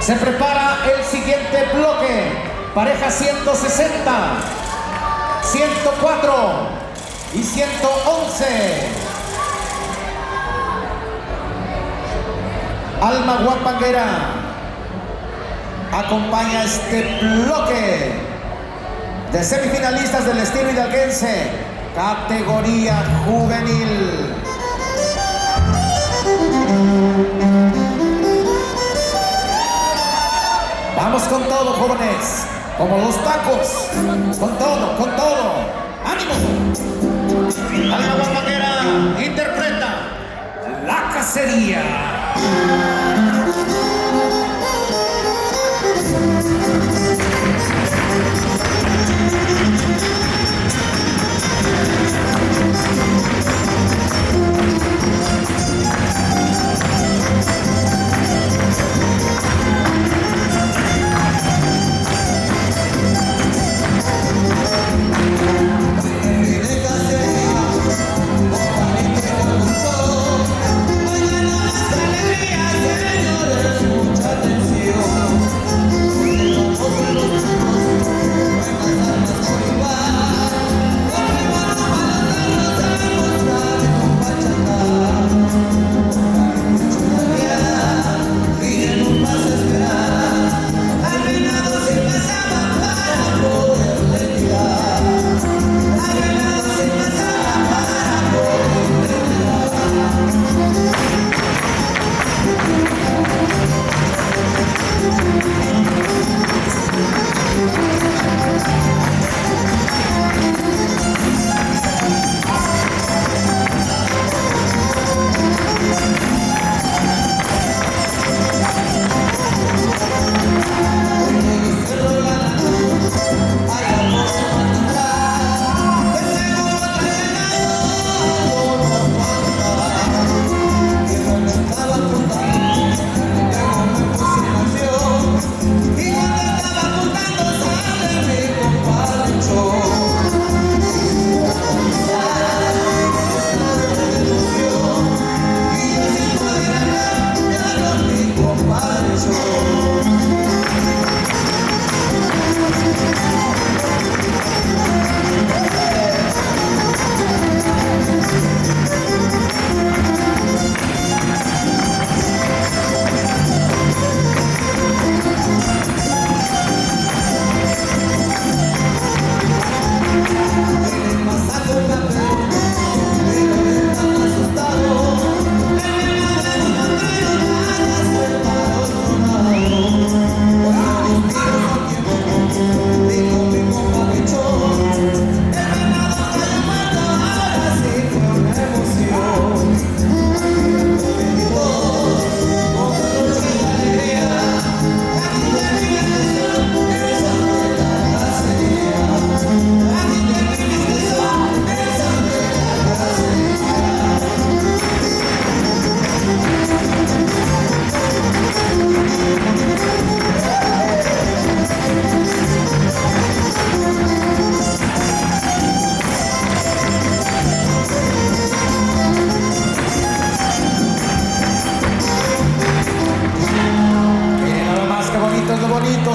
Se prepara el siguiente bloque. Pareja 160, 104 y 111. Alma Guapanguera acompaña este bloque de semifinalistas del estilo hidalguense, categoría juvenil. Vamos con todo, jóvenes, como los tacos, con todo, con todo. ¡Ánimo! Alma Guapanguera interpreta La Cacería.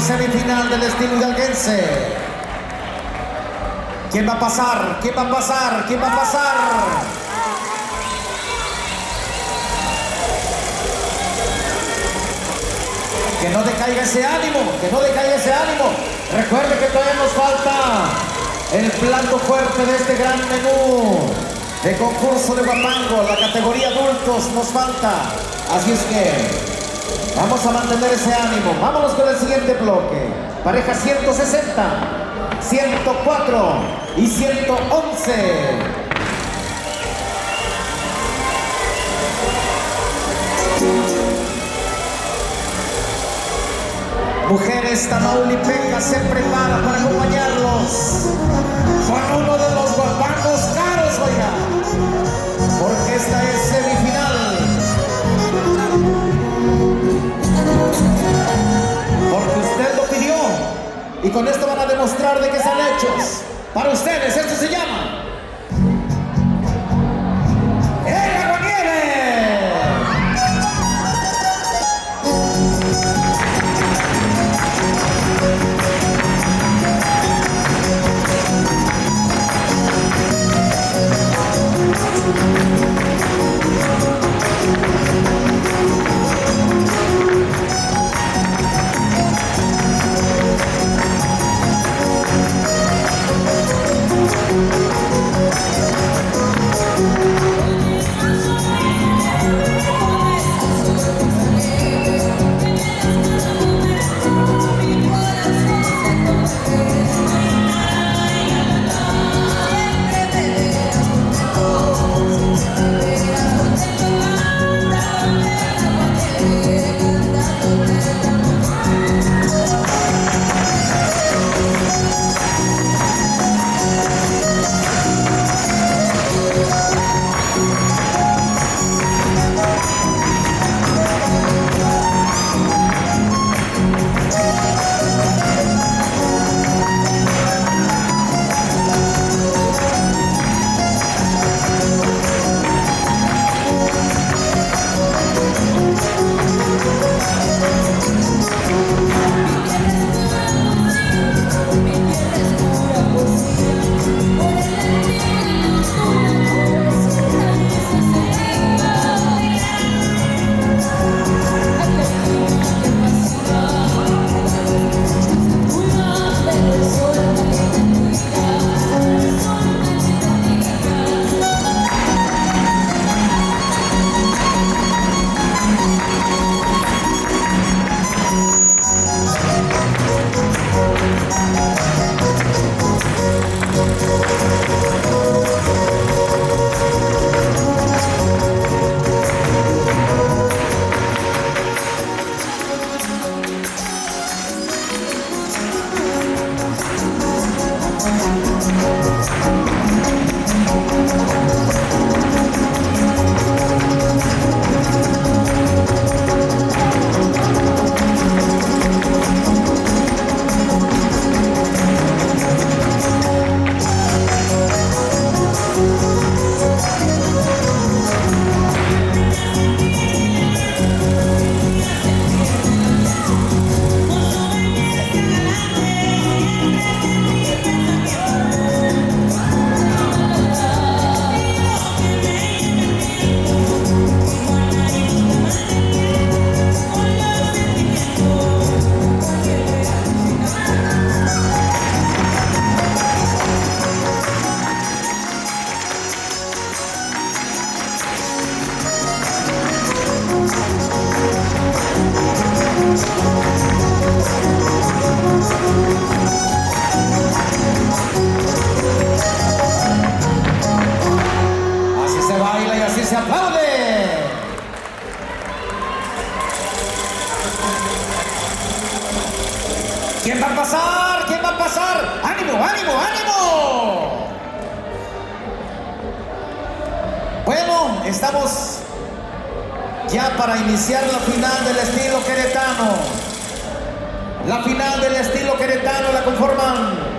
Semifinal del estilo hidalguense. ¿Quién va a pasar? ¿Quién va a pasar? ¿Quién va a pasar? Que no decaiga ese ánimo, que no decaiga ese ánimo. Recuerde que todavía nos falta el plato fuerte de este gran menú de concurso de Guapango, la categoría adultos nos falta. Así es que vamos a mantener ese ánimo. Vámonos con el siguiente bloque. Pareja 160, 104 y 111. Mujeres tamaulipecas se prepara para acompañarlos con uno de los guapangos caros, oiga, porque esta es semifinal. Porque usted lo pidió y con esto van a demostrar de que están hechos para ustedes. Esto se llama El Aguanieve. se aplaude. ¿Quién va a pasar? ¿Quién va a pasar? ¡Ánimo, ánimo, ánimo! Bueno, estamos ya para iniciar la final del estilo queretano. La final del estilo queretano la conforman